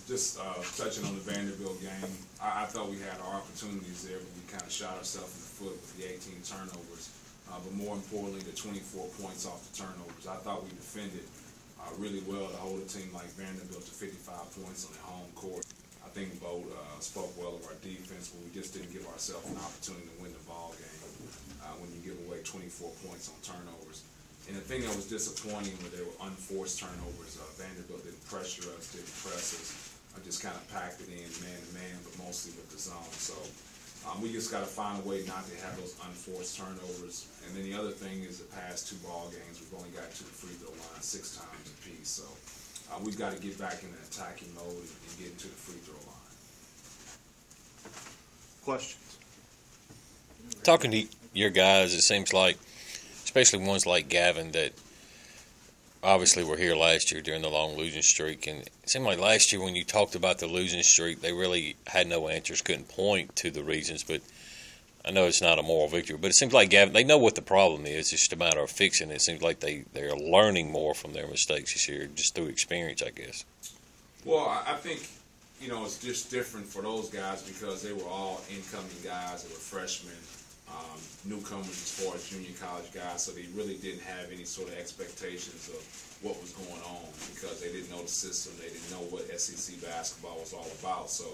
Just touching on the Vanderbilt game, I thought we had our opportunities there, but we kind of shot ourselves in the foot with the 18 turnovers. But more importantly, the 24 points off the turnovers. I thought we defended really well to hold a team like Vanderbilt to 55 points on their home court. I think Bo spoke well of our defense, but we just didn't give ourselves an opportunity to win the ball game when you give away 24 points on turnovers. And the thing that was disappointing were there were unforced turnovers. Vanderbilt didn't pressure us, didn't press us. I just kind of packed it in man-to-man, but mostly with the zone. So we just got to find a way not to have those unforced turnovers. And then the other thing is the past two ball games, we've only got to the free throw line 6 times apiece. So we've got to get back in the attacking mode and get into the free throw line. Questions? Talking to your guys, it seems like, especially ones like Gavin, that obviously were here last year during the long losing streak. And it seemed like last year when you talked about the losing streak, they really had no answers, couldn't point to the reasons. But I know it's not a moral victory, but it seems like Gavin, they know what the problem is. It's just a matter of fixing it. It seems like they're learning more from their mistakes this year, just through experience, I guess. Well, I think, it's just different for those guys because they were all incoming guys. They were freshmen. Newcomers as far as junior college guys, so they really didn't have any sort of expectations of what was going on because they didn't know the system, they didn't know what SEC basketball was all about, so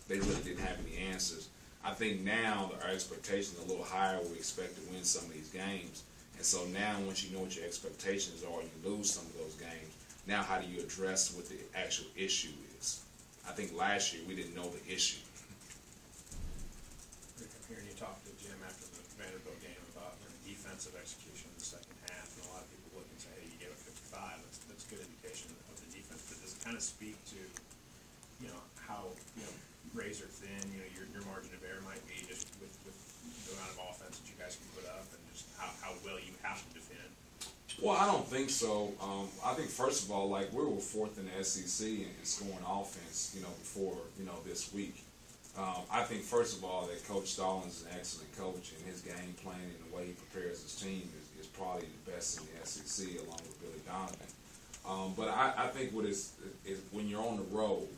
they really didn't have any answers. I think now our expectations are a little higher. We expect to win some of these games, and so now once you know what your expectations are and you lose some of those games, now how do you address what the actual issue is? I think last year we didn't know the issue. Hearing you talk to Jim after the Vanderbilt game about defensive execution in the second half, and a lot of people look and say, hey, you gave it 55. That's a good indication of the defense. But does it kind of speak to, how, razor thin, your margin of error might be just with the amount of offense that you guys can put up and just how well you have to defend? Well, I don't think so. I think, first of all, we were 4th in the SEC in scoring offense, before, this week. I think, first of all, that Coach Stallings is an excellent coach, and his game plan and the way he prepares his team is probably the best in the SEC, along with Billy Donovan. But I think what is when you're on the road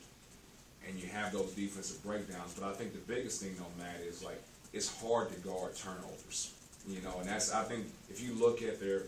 and you have those defensive breakdowns, but I think the biggest thing, though, Matt, is, it's hard to guard turnovers. And that's, I think, if you look at their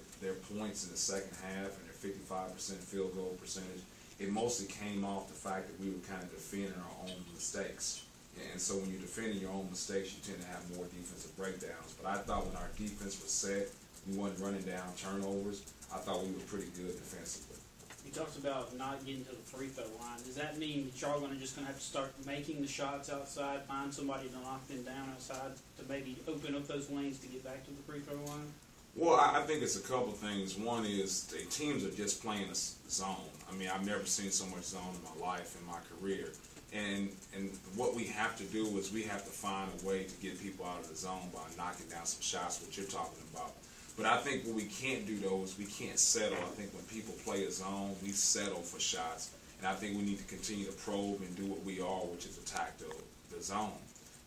points in the second half and their 55% field goal percentage, it mostly came off the fact that we were kind of defending our own mistakes. And so when you're defending your own mistakes, you tend to have more defensive breakdowns. But I thought when our defense was set, we wasn't running down turnovers, I thought we were pretty good defensively. You talked about not getting to the free throw line. Does that mean that y'all going to just going to have to start making the shots outside, find somebody to knock them down outside to maybe open up those lanes to get back to the free throw line? Well, I think it's a couple things. One is the teams are just playing a zone. I mean, I've never seen so much zone in my life, in my career. And what we have to do is we have to find a way to get people out of the zone by knocking down some shots, what you're talking about. But I think what we can't do, though, is we can't settle. I think when people play a zone, we settle for shots. And I think we need to continue to probe and do what we are, which is attack the zone.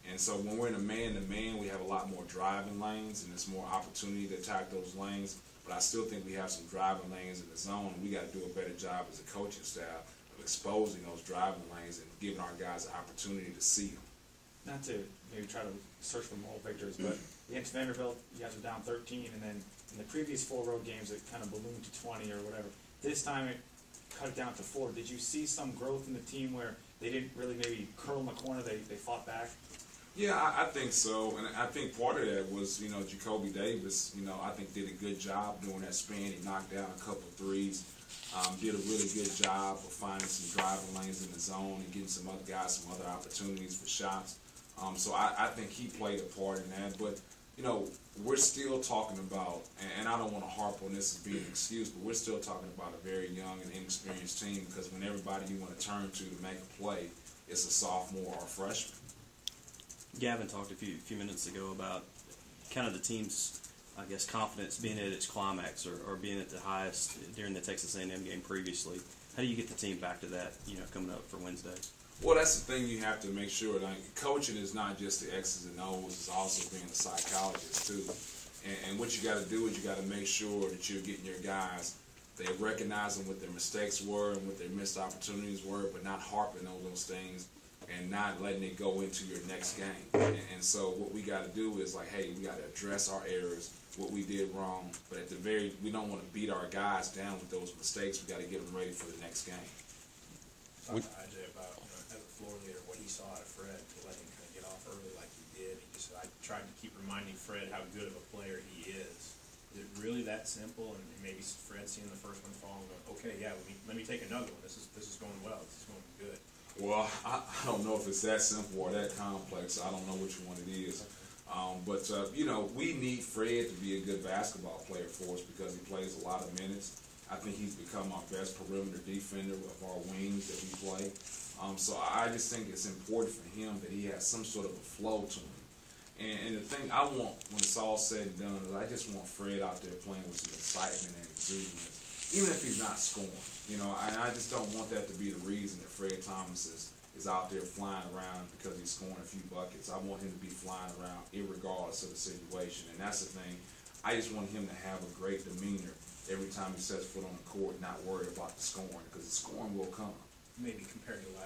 And so when we're in a man-to-man, we have a lot more driving lanes, and there's more opportunity to attack those lanes. But I still think we have some driving lanes in the zone, and we got to do a better job as a coaching staff of exposing those driving lanes and giving our guys an opportunity to see them. Not to maybe try to search for moral victories, but against Vanderbilt, you guys were down 13, and then in the previous 4 road games, it kind of ballooned to 20 or whatever. This time, it cut it down to 4. Did you see some growth in the team where they didn't really maybe curl in the corner, they fought back? Yeah, I think so, and I think part of that was, Jacoby Davis, I think did a good job doing that spin. He knocked down a couple of threes, did a really good job of finding some driving lanes in the zone and getting some other guys some other opportunities for shots. So I think he played a part in that, but, we're still talking about, and I don't want to harp on this as being an excuse, but we're still talking about a very young and inexperienced team because when everybody you want to turn to make a play is a sophomore or a freshman. Gavin talked a few minutes ago about kind of the team's, I guess, confidence being at its climax or being at the highest during the Texas A&M game previously. How do you get the team back to that, coming up for Wednesday? Well, that's the thing you have to make sure. Coaching is not just the X's and O's; it's also being a psychologist too. And what you got to do is you got to make sure that you're getting your guys They're recognizing what their mistakes were and what their missed opportunities were, but not harping on those things and not letting it go into your next game. And so what we got to do is like, hey, we got to address our errors, what we did wrong, but we don't want to beat our guys down with those mistakes. We got to get them ready for the next game. Talked to IJ about, as a floor leader, what he saw out of Fred to let him kind of get off early like he did. He just, I tried to keep reminding Fred how good of a player he is. Is it really that simple? And maybe Fred seeing the first one fall and going, okay, yeah, let me take another one. This is going well. This is going good. Well, I don't know if it's that simple or that complex. I don't know which one it is. But we need Fred to be a good basketball player for us because he plays a lot of minutes. I think he's become our best perimeter defender of our wings that we play. So I just think it's important for him that he has some sort of a flow to him. And the thing I want when it's all said and done is I just want Fred out there playing with some excitement and exuberance, even if he's not scoring. And I just don't want that to be the reason that Fred Thomas is out there flying around because he's scoring a few buckets. I want him to be flying around irregardless of the situation. And that's the thing. I just want him to have a great demeanor every time he sets foot on the court, not worried about the scoring, because the scoring will come. Maybe compared to last